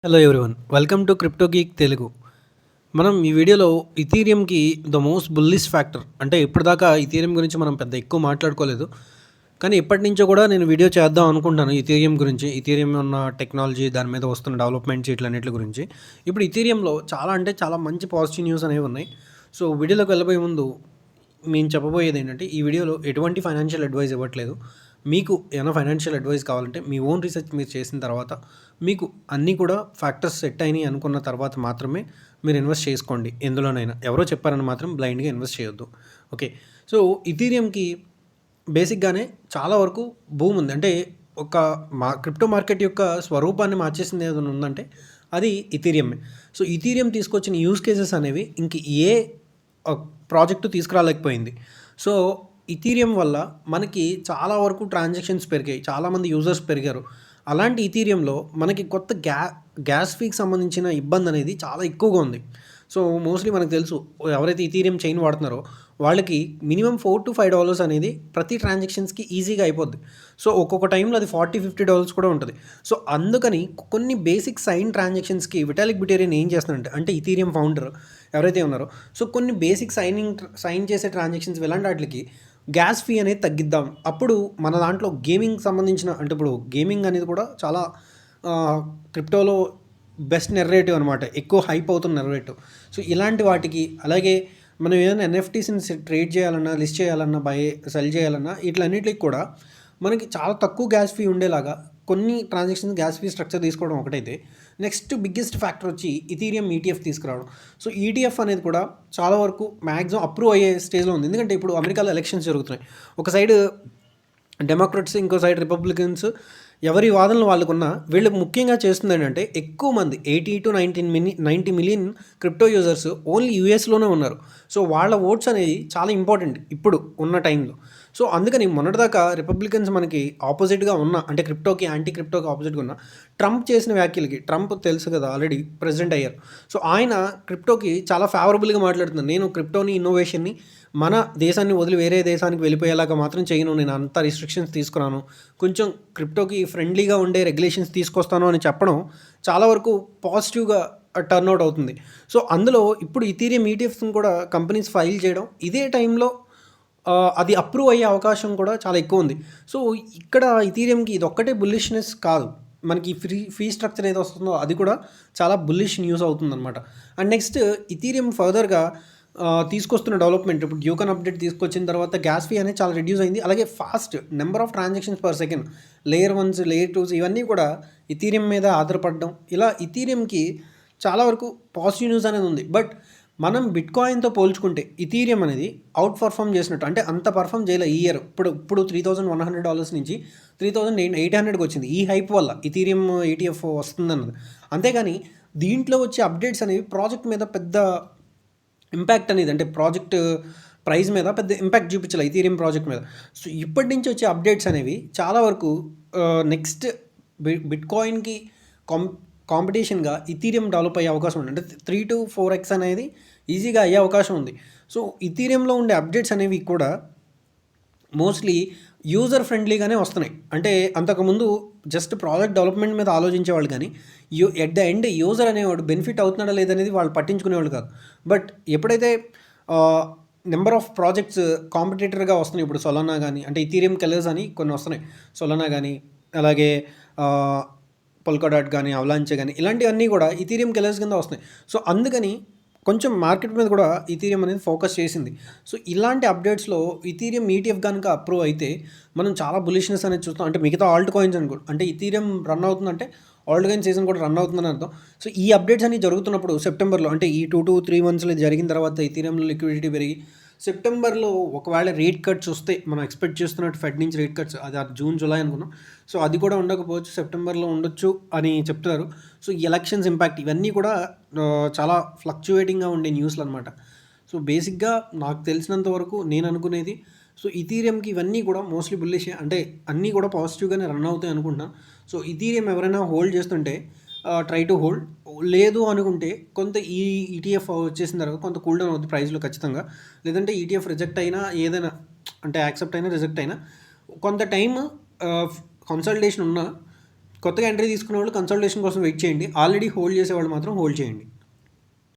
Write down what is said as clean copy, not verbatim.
Hello everyone, welcome to crypto geek Telugu. మనం ఈ వీడియోలో ఇథీరియంకి ద మోస్ట్ బుల్లిష్ ఫ్యాక్టర్ అంటే ఇప్పటిదాకా ఇథీరియం గురించి మనం పెద్ద ఎక్కువ మాట్లాడుకోలేదు. కానీ ఎప్పటి నుంచో కూడా నేను వీడియో చేద్దాం అనుకుంటాను ఇథీరియం గురించి. ఇథీరియం ఉన్న టెక్నాలజీ, దాని మీద వస్తున్న డెవలప్మెంట్స్, ఇట్లన్నిటి గురించి. ఇప్పుడు ఇథీరియంలో చాలా అంటే చాలా మంచి పాజిటివ్ న్యూస్ అనేవి ఉన్నాయి. సో వీడియోలోకి వెళ్ళబోయే ముందు మేము చెప్పబోయేది ఏంటంటే, ఈ వీడియోలో ఎటువంటి ఫైనాన్షియల్ అడ్వైస్ ఇవ్వట్లేదు. మీకు ఏమైనా ఫైనాన్షియల్ అడ్వైస్ కావాలంటే మీ ఓన్ రీసెర్చ్ మీరు చేసిన తర్వాత, మీకు అన్నీ కూడా ఫ్యాక్టర్స్ సెట్ అయినాయి అనుకున్న తర్వాత మాత్రమే మీరు ఇన్వెస్ట్ చేసుకోండి ఎందులోనైనా. ఎవరో చెప్పారని మాత్రం బ్లైండ్గా ఇన్వెస్ట్ చేయొద్దు. ఓకే. సో ఇథీరియంకి బేసిక్గానే చాలా వరకు భూమి ఉంది. అంటే ఒక క్రిప్టో మార్కెట్ యొక్క స్వరూపాన్ని మార్చేసింది ఏదైనా ఉందంటే అది ఇథీరియమే. సో ఇథీరియం తీసుకొచ్చిన యూజ్ కేసెస్ అనేవి ఇంక ఏ ప్రాజెక్టు తీసుకురాలేకపోయింది. సో ఇథీరియం వల్ల మనకి చాలా వరకు ట్రాన్సాక్షన్స్ పెరిగాయి, చాలామంది యూజర్స్ పెరిగారు. అలాంటి ఇథీరియంలో మనకి కొత్త గ్యాస్ ఫీకి సంబంధించిన ఇబ్బంది అనేది చాలా ఎక్కువగా ఉంది. సో మోస్ట్లీ మనకు తెలుసు, ఎవరైతే ఇథీరియం చైన్ వాడుతున్నారో వాళ్ళకి మినిమం $4 to $5 అనేది ప్రతి ట్రాన్సాక్షన్స్కి ఈజీగా అయిపోద్ది. సో ఒక్కొక్క టైంలో అది $40-50 కూడా ఉంటుంది. సో అందుకని కొన్ని బేసిక్ సైన్ ట్రాన్సాక్షన్స్కి విటాలిక్ బ్యుటేరియన్ ఏం చేస్తున్నారంటే, అంటే ఇథీరియం ఫౌండర్ ఎవరైతే ఉన్నారో, సో కొన్ని బేసిక్ సైన్ చేసే ట్రాన్సాక్షన్స్ ఇలాంటి వాటికి గ్యాస్ ఫీ అనేది తగ్గిద్దాం. అప్పుడు మన దాంట్లో గేమింగ్ సంబంధించిన, అంటే ఇప్పుడు గేమింగ్ అనేది కూడా చాలా క్రిప్టోలో బెస్ట్ నెరేటివ్ అనమాట, ఎక్కువ హైప్ అవుతున్న నెరేటివ్. సో ఇలాంటి వాటికి, అలాగే మనం ఏదైనా ఎన్ఎఫ్టీస్ని ట్రేడ్ చేయాలన్నా, లిస్ట్ చేయాలన్నా, సెల్ చేయాలన్నా, వీటిలన్నిటికి కూడా మనకి చాలా తక్కువ గ్యాస్ ఫీ ఉండేలాగా కొన్ని ట్రాన్సాక్షన్స్ గ్యాస్ ఫీ స్ట్రక్చర్ తీసుకోవడం ఒకటైతే, నెక్స్ట్ బిగ్గెస్ట్ ఫ్యాక్టర్ వచ్చి ఇథీరియం ఈటీఎఫ్ తీసుకురావడం. సో ఈటీఎఫ్ అనేది కూడా చాలా వరకు మ్యాక్సిమం అప్రూవ్ అయ్యే స్టేజ్లో ఉంది. ఎందుకంటే ఇప్పుడు అమెరికాలో ఎలక్షన్స్ జరుగుతున్నాయి. ఒక సైడ్ డెమోక్రట్స్, ఇంకో సైడ్ రిపబ్లికన్స్. ఎవరి వాదనలు వాళ్ళకున్నా, వీళ్ళు ముఖ్యంగా చేస్తుంది ఏంటంటే, ఎక్కువ మంది 80 to 90 million crypto users only యూఎస్లోనే ఉన్నారు. సో వాళ్ళ ఓట్స్ అనేది చాలా ఇంపార్టెంట్ ఇప్పుడు ఉన్న టైంలో. సో అందుకని మొన్నటిదాకా రిపబ్లికన్స్ మనకి ఆపోజిట్గా ఉన్న, అంటే క్రిప్టోకి యాంటీ క్రిప్టోకి ఆపోజిట్గా ఉన్న ట్రంప్ చేసిన వ్యాఖ్యలకి, ట్రంప్ తెలుసు కదా ఆల్రెడీ ప్రెసిడెంట్ అయ్యారు. సో ఆయన క్రిప్టోకి చాలా ఫేవరబుల్గా మాట్లాడుతున్నారు. నేను క్రిప్టోని, ఇన్నోవేషన్ని మన దేశాన్ని వదిలి వేరే దేశానికి వెళ్ళిపోయేలాగా మాత్రం చేయను, నేను అంత రిస్ట్రిక్షన్స్ తీసుకురాను, కొంచెం క్రిప్టోకి ఫ్రెండ్లీగా ఉండే రెగ్యులేషన్స్ తీసుకొస్తాను అని చెప్పడం చాలా వరకు పాజిటివ్గా టర్న్అవుట్ అవుతుంది. సో అందులో ఇప్పుడు ఇథీరియం ఈటీఎఫ్స్ని కూడా కంపెనీస్ ఫైల్ చేయడం, ఇదే టైంలో అది అప్రూవ్ అయ్యే అవకాశం కూడా చాలా ఎక్కువ ఉంది. సో ఇక్కడ ఇథీరియంకి ఇది ఒక్కటే బుల్లిష్నెస్ కాదు, మనకి ఫీ స్ట్రక్చర్ ఏదో వస్తుందో అది కూడా చాలా బుల్లిష్ న్యూస్ అవుతుందన్నమాట. అండ్ నెక్స్ట్ ఇథీరియం ఫర్దర్గా తీసుకొస్తున్న డెవలప్మెంట్, ఇప్పుడు డ్యూకన్ అప్డేట్ తీసుకొచ్చిన తర్వాత గ్యాస్ ఫీ అనేది చాలా రిడ్యూస్ అయింది. అలాగే fast number of transactions per second, layer 1, layer 2 ఇవన్నీ కూడా ఇథీరియం మీద ఆధారపడడం, ఇలా ఇథీరియంకి చాలా వరకు పాజిటివ్ న్యూస్ అనేది ఉంది. బట్ మనం బిట్కాయిన్తో పోల్చుకుంటే ఇథీరియం అనేది అవుట్ పర్ఫామ్ చేసినట్టు, అంటే అంత పర్ఫామ్ చేయలే ఈ ఇయర్. ఇప్పుడు $3,100 నుంచి 3,800కి వచ్చింది ఈ హైప్ వల్ల ఇథీరియం ఈటీఎఫ్ వస్తుందన్నది. అంతేగాని దీంట్లో వచ్చే అప్డేట్స్ అనేవి ప్రాజెక్ట్ మీద పెద్ద ఇంపాక్ట్ అనేది, అంటే ప్రాజెక్ట్ ప్రైస్ మీద పెద్ద ఇంపాక్ట్ చూపించాలి ఇథీరియం ప్రాజెక్ట్ మీద. సో ఇప్పటి నుంచి వచ్చే అప్డేట్స్ అనేవి చాలా వరకు నెక్స్ట్ బిట్కాయిన్కి కాంపిటీషన్గా ఇథీరియం డెవలప్ అయ్యే అవకాశం ఉంది. అంటే 3 to 4x అనేది ఈజీగా అయ్యే అవకాశం ఉంది. సో ఇథీరియంలో ఉండే అప్డేట్స్ అనేవి కూడా మోస్ట్లీ యూజర్ ఫ్రెండ్లీగానే వస్తున్నాయి. అంటే అంతకుముందు జస్ట్ ప్రాజెక్ట్ డెవలప్మెంట్ మీద ఆలోచించేవాళ్ళు, కానీ ఎట్ ద ఎండ్ యూజర్ అనేవాడు బెనిఫిట్ అవుతున్నాడా లేదనేది వాళ్ళు పట్టించుకునేవాళ్ళు కాదు. బట్ ఎప్పుడైతే నెంబర్ ఆఫ్ ప్రాజెక్ట్స్ కాంపిటేటర్గా వస్తున్నాయి, ఇప్పుడు సొలానా కానీ, అంటే ఇథీరియం కలర్స్ అని కొన్ని వస్తున్నాయి, సొలానా కానీ, అలాగే పొల్కాడాట్ కానీ, అవలాంచే కానీ, ఇలాంటివన్నీ కూడా ఇథీరియం కలర్స్ కింద వస్తున్నాయి. సో అందుకని కొంచెం మార్కెట్ మీద కూడా ఇథీరియం అనేది ఫోకస్ చేసింది. సో ఇలాంటి అప్డేట్స్లో ఇథీరియం ఈటీఎఫ్ కనుక అప్రూవ్ అయితే మనం చాలా బులిష్నెస్ అనేది చూస్తాం. అంటే మిగతా ఆల్ట్ కాయిన్స్ అనుకో, అంటే ఇథీరియం రన్ అవుతుందంటే ఆల్ట్ కాయిన్ సీజన్ కూడా రన్ అవుతుందని అర్థం. సో ఈ అప్డేట్స్ అన్ని జరుగుతున్నప్పుడు సెప్టెంబర్లో, అంటే ఈ 2 to 3 monthsలో జరిగిన తర్వాత ఇథీరియంలో లిక్విడిటీ పెరిగి సెప్టెంబర్లో ఒకవేళ రేట్ కట్స్ వస్తే, మనం ఎక్స్పెక్ట్ చేస్తున్నట్టు ఫెడ్ నుంచి రేట్ కట్స్, అది జూన్, జూలై అనుకున్నాం. సో అది కూడా ఉండకపోవచ్చు, సెప్టెంబర్లో ఉండొచ్చు అని చెప్తున్నారు. సో ఈ ఎలక్షన్స్ ఇంపాక్ట్ ఇవన్నీ కూడా చాలా ఫ్లక్చువేటింగ్గా ఉండే న్యూస్లు అనమాట. సో బేసిక్గా నాకు తెలిసినంత వరకు నేను అనుకునేది, సో ఇథీరియంకి ఇవన్నీ కూడా మోస్ట్లీ బుల్లిషే, అంటే అన్నీ కూడా పాజిటివ్గానే రన్ అవుతాయి అనుకుంటున్నాను. సో ఇథీరియం ఎవరైనా హోల్డ్ చేస్తుంటే ట్రై టు హోల్డ్, లేదు అనుకుంటే కొంత ఈ ఈటీఎఫ్ వచ్చేసిన తర్వాత కొంత కూల్ డౌన్ అవుతుంది ప్రైస్లో ఖచ్చితంగా. లేదంటే ఈటీఎఫ్ రిజెక్ట్ అయినా, ఏదైనా అంటే యాక్సెప్ట్ అయినా రిజెక్ట్ అయినా కొంత టైం కన్సల్టేషన్ ఉన్నా కొత్తగా ఎంట్రీ తీసుకున్న వాళ్ళు కన్సల్టేషన్ కోసం వెయిట్ చేయండి. ఆల్రెడీ హోల్డ్ చేసేవాళ్ళు మాత్రం హోల్డ్ చేయండి.